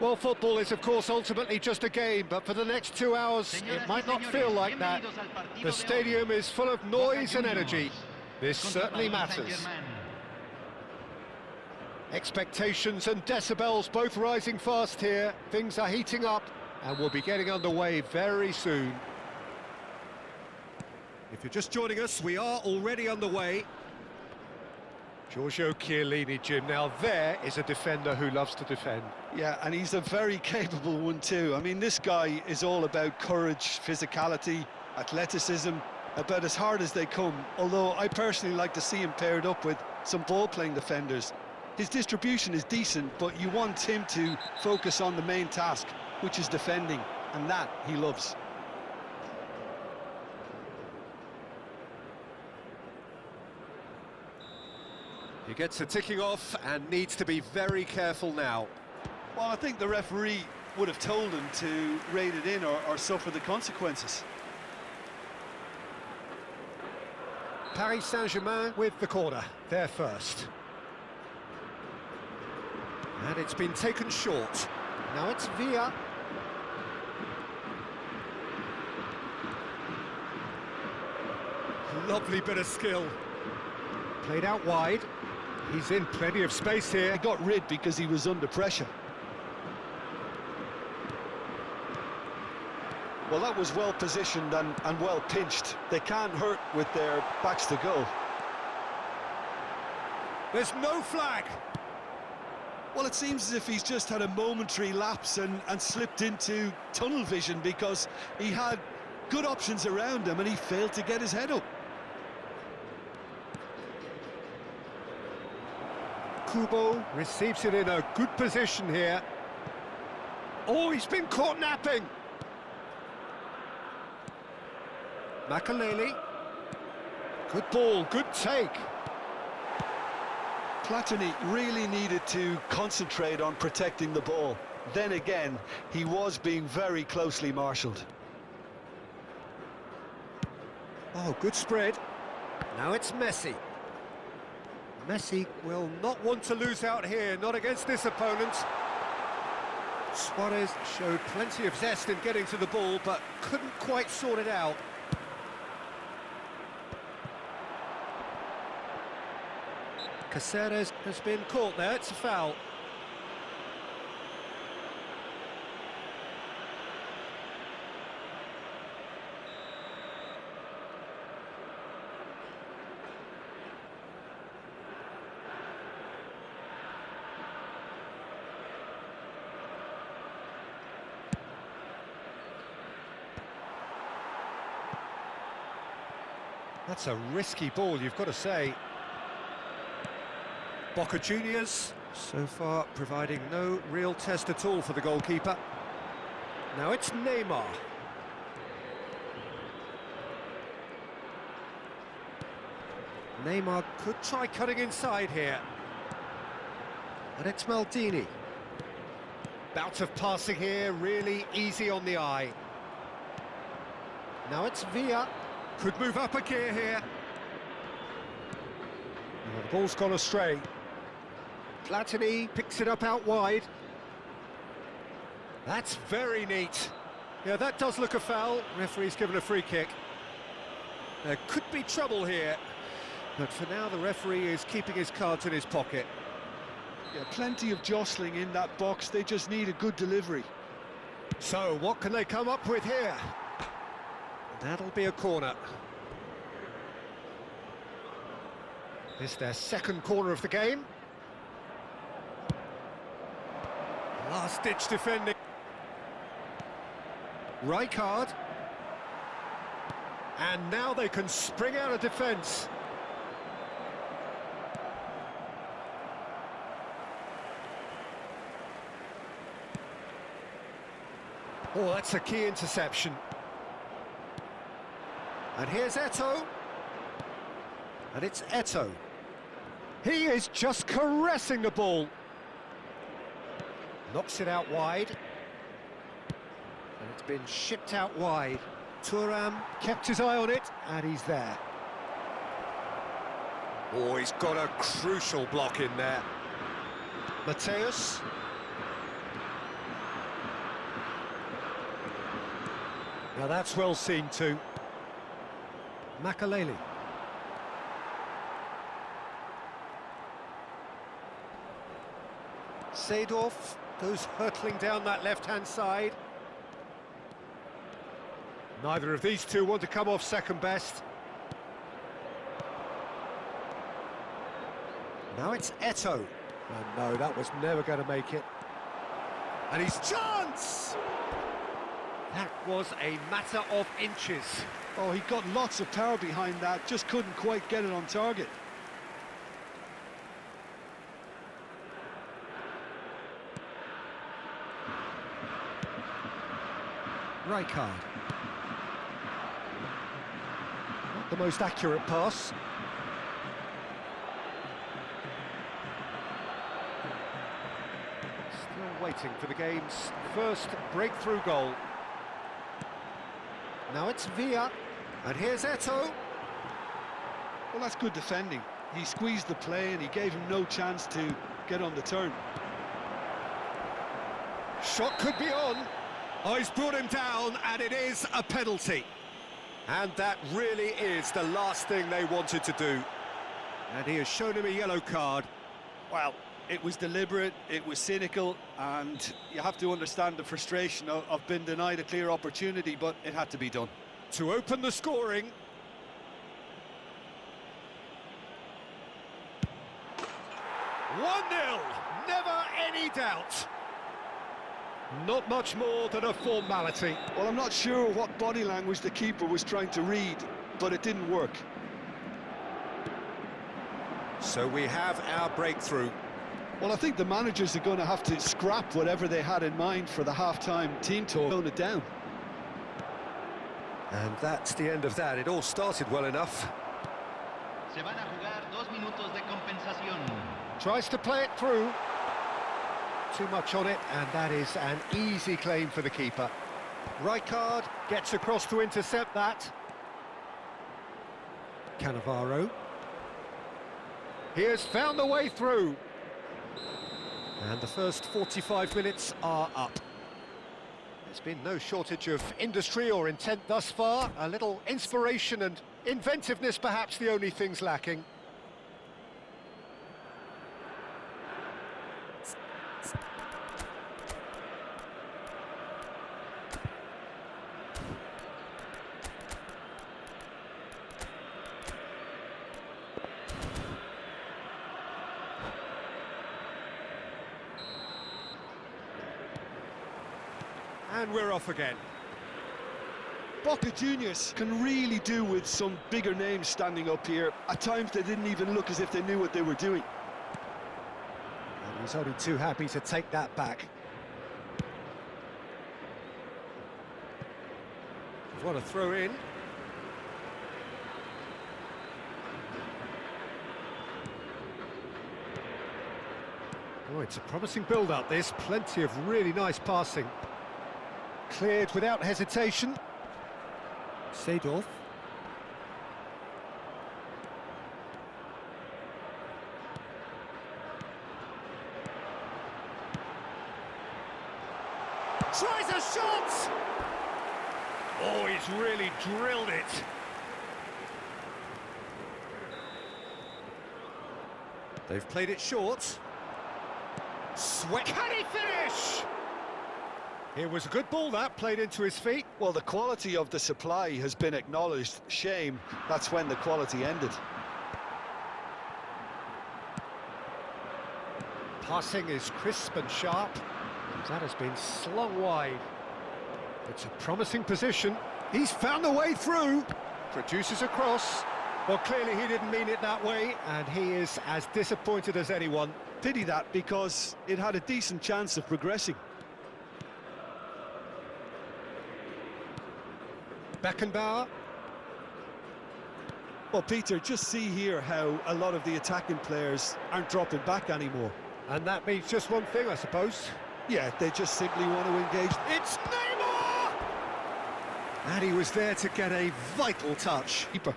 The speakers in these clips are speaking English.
Well, football is, of course, ultimately just a game, but for the next 2 hours, it might not feel like that. The stadium is full of noise and energy. This certainly matters. Expectations and decibels both rising fast here. Things are heating up, and we'll be getting underway very soon. If you're just joining us, we are already underway. Giorgio Chiellini, Jim. Now there is a defender who loves to defend. Yeah, and he's a very capable one too. I mean, this guy is all about courage, physicality, athleticism, about as hard as they come. Although I personally like to see him paired up with some ball-playing defenders. His distribution is decent, but you want him to focus on the main task, which is defending, and that he loves. He gets a ticking off and needs to be very careful now. Well, I think the referee would have told him to rate it in or suffer the consequences. Paris Saint-Germain with the corner, they're first. And it's been taken short. Now it's Villa. Lovely bit of skill. Played out wide. He's in plenty of space here. He got rid because he was under pressure. Well, that was well positioned and well pinched. They can't hurt with their backs to goal. There's no flag. Well, it seems as if he's just had a momentary lapse and slipped into tunnel vision because he had good options around him and he failed to get his head up. Kubo receives it in a good position here. Oh, he's been caught napping. Makaleli. Good ball, good take. Platini really needed to concentrate on protecting the ball. Then again, he was being very closely marshalled. Oh, good spread. Now it's Messi. Messi will not want to lose out here, not against this opponent. Suarez showed plenty of zest in getting to the ball, but couldn't quite sort it out. Caceres has been caught there, it's a foul. That's a risky ball, you've got to say. Boca Juniors, so far providing no real test at all for the goalkeeper. Now it's Neymar. Neymar could try cutting inside here. And it's Maldini. Bout of passing here, really easy on the eye. Now it's Villa. Could move up a gear here. Well, the ball's gone astray. Platini picks it up out wide. That's very neat. Yeah, that does look a foul. Referee's given a free kick. There could be trouble here. But for now, the referee is keeping his cards in his pocket. Yeah, plenty of jostling in that box. They just need a good delivery. So, what can they come up with here? That'll be a corner. This their second corner of the game. Last-ditch defending. Rijkaard. And now they can spring out of defence. Oh, that's a key interception. And here's Eto'o. And it's Eto'o. He is just caressing the ball. Knocks it out wide. And it's been shipped out wide. Thuram kept his eye on it, and he's there. Oh, he's got a crucial block in there. Mateus. Now that's well seen too. Makaleli. Seedorf goes hurtling down that left-hand side. Neither of these two want to come off second best. Now it's Eto'o. And no, that was never going to make it. And his chance! That was a matter of inches. Oh, he got lots of power behind that, just couldn't quite get it on target. Rijkaard. Not the most accurate pass. Still waiting for the game's first breakthrough goal. Now it's Villa, and here's Eto'o. Well, that's good defending. He squeezed the play and he gave him no chance to get on the turn. Shot could be on. Oh, he's brought him down, and it is a penalty. And that really is the last thing they wanted to do. And he has shown him a yellow card. Well, it was deliberate, it was cynical, and you have to understand the frustration of being denied a clear opportunity, but it had to be done. To open the scoring. One-nil, never any doubt. Not much more than a formality. Well, I'm not sure what body language the keeper was trying to read, but it didn't work. So we have our breakthrough. Well, I think the managers are going to have to scrap whatever they had in mind for the half-time team talk, tone it down. And that's the end of that. It all started well enough. Se van a jugar 2 minutos de compensación. Tries to play it through. Too much on it, and that is an easy claim for the keeper. Rijkaard gets across to intercept that. Cannavaro. He has found the way through. And the first 45 minutes are up. There's been no shortage of industry or intent thus far. A little inspiration and inventiveness, perhaps the only things lacking. And we're off again. Boca Juniors can really do with some bigger names standing up here. At times they didn't even look as if they knew what they were doing. And he's only too happy to take that back. What a throw in. Oh, it's a promising build-up, this. Plenty of really nice passing. Cleared without hesitation. Seedorf. Tries a shot! Oh, he's really drilled it. They've played it short. Sweat. Can he finish? It was a good ball that, played into his feet. Well, the quality of the supply has been acknowledged. Shame, that's when the quality ended. Passing is crisp and sharp. That has been slung wide. It's a promising position. He's found the way through. Produces a cross. Well, clearly he didn't mean it that way, and he is as disappointed as anyone. Pity that, because it had a decent chance of progressing. Beckenbauer. Well, Peter, just see here how a lot of the attacking players aren't dropping back anymore. And that means just one thing, I suppose. Yeah, they just simply want to engage. It's Neymar! And he was there to get a vital touch. Keeper.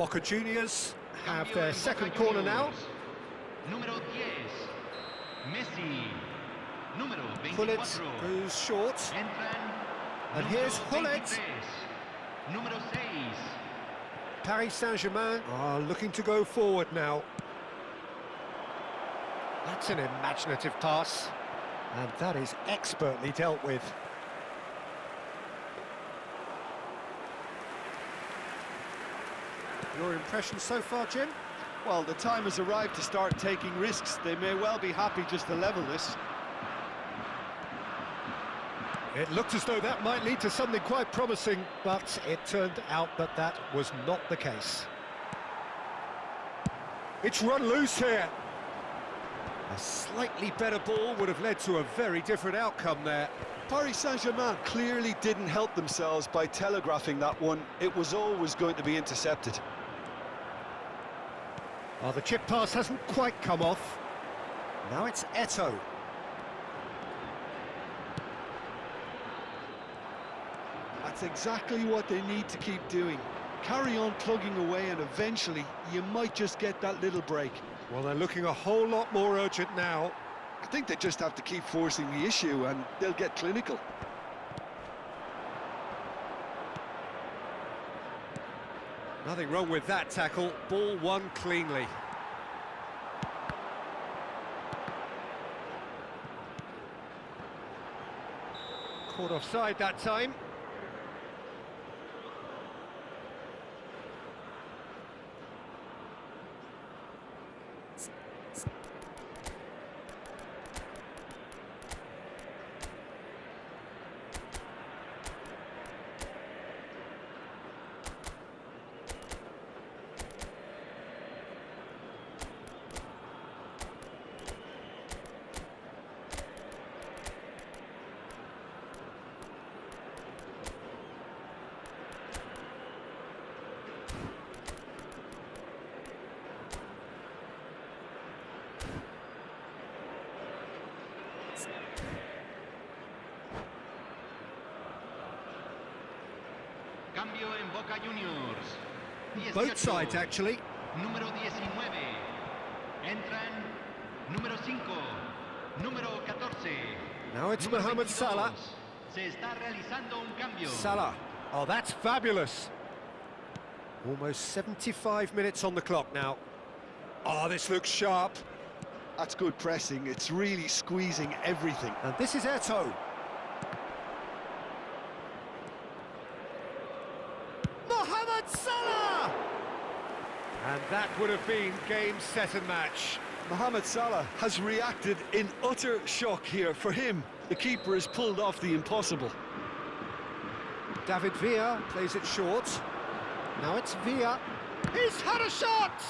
Boca Juniors have Cambio their en second Boca corner now. Juniors. Número 10, Messi. Número Gullit 24. goes short. Entran. And número here's Gullit. 23, Número 6. Paris Saint-Germain are looking to go forward now. That's an imaginative pass. And that is expertly dealt with. Your impression so far, Jim? Well, the time has arrived to start taking risks. They may well be happy just to level this. It looked as though that might lead to something quite promising, but it turned out that that was not the case. It's run loose here. A slightly better ball would have led to a very different outcome there. Paris Saint-Germain clearly didn't help themselves by telegraphing that one. It was always going to be intercepted. Oh, the chip pass hasn't quite come off. Now it's Eto'o. That's exactly what they need to keep doing. Carry on plugging away and eventually you might just get that little break. Well, they're looking a whole lot more urgent now. I think they just have to keep forcing the issue and they'll get clinical. Nothing wrong with that tackle. Ball won cleanly. Caught offside that time. Cambio en Boca Juniors. 18, Both sides, actually. Número 19. Entran. Número 5. Número 14. Now it's Número Mohamed 22. Salah. Se está realizando un cambio. Salah. Oh, that's fabulous. Almost 75 minutes on the clock now. Oh, this looks sharp. That's good pressing. It's really squeezing everything. And this is Eto'o. Mohamed Salah! And that would have been game, set and match. Mohamed Salah has reacted in utter shock here. For him, the keeper has pulled off the impossible. David Villa plays it short. Now it's Villa. He's had a shot!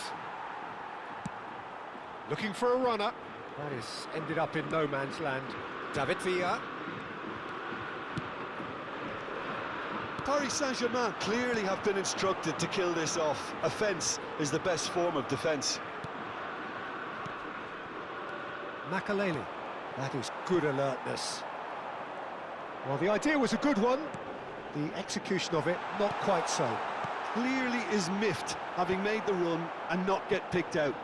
Looking for a runner. That is ended up in no man's land. David Villa. Paris Saint-Germain clearly have been instructed to kill this off. Offence is the best form of defence. Makaleli. That is good alertness. Well, the idea was a good one. The execution of it, not quite so. Clearly is miffed, having made the run and not get picked out.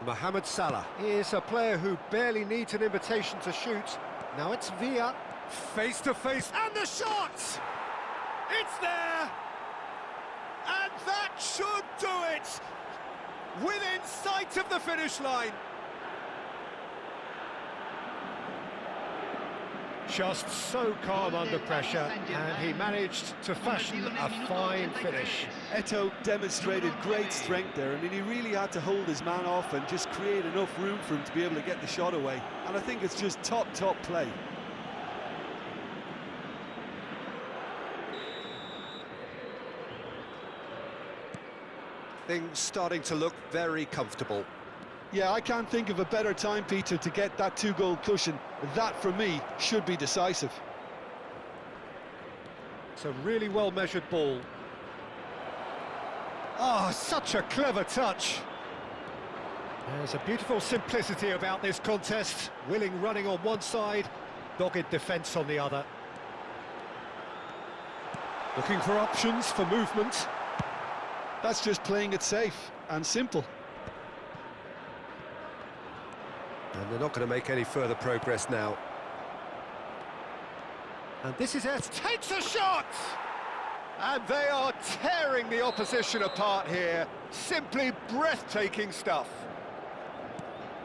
Mohamed Salah is a player who barely needs an invitation to shoot. Now it's Villa, face to face, and the shot! It's there! And that should do it! Within sight of the finish line. Just so calm under pressure, and he managed to fashion a fine finish. Eto'o demonstrated great strength there. I mean, he really had to hold his man off and just create enough room for him to be able to get the shot away. And I think it's just top play. Things starting to look very comfortable. Yeah, I can't think of a better time, Peter, to get that two-goal cushion. That, for me, should be decisive. It's a really well-measured ball. Oh, such a clever touch. There's a beautiful simplicity about this contest. Willing running on one side, dogged defence on the other. Looking for options for movement. That's just playing it safe and simple. And they're not going to make any further progress now. And this is it, takes a shot! And they are tearing the opposition apart here. Simply breathtaking stuff.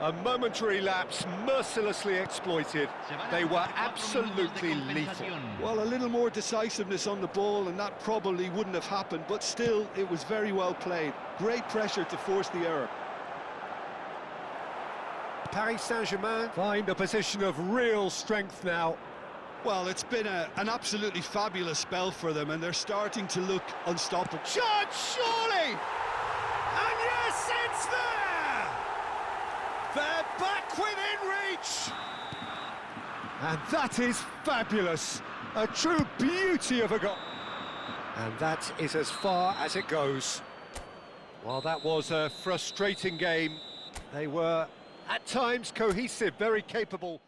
A momentary lapse, mercilessly exploited. They were absolutely lethal. Well, a little more decisiveness on the ball and that probably wouldn't have happened, but still, it was very well played. Great pressure to force the error. Paris Saint-Germain find a position of real strength now. Well, it's been an absolutely fabulous spell for them, and they're starting to look unstoppable. Shot, surely! And yes, it's there! They're back within reach! And that is fabulous. A true beauty of a goal. And that is as far as it goes. While that was a frustrating game, they were, at times, cohesive, very capable.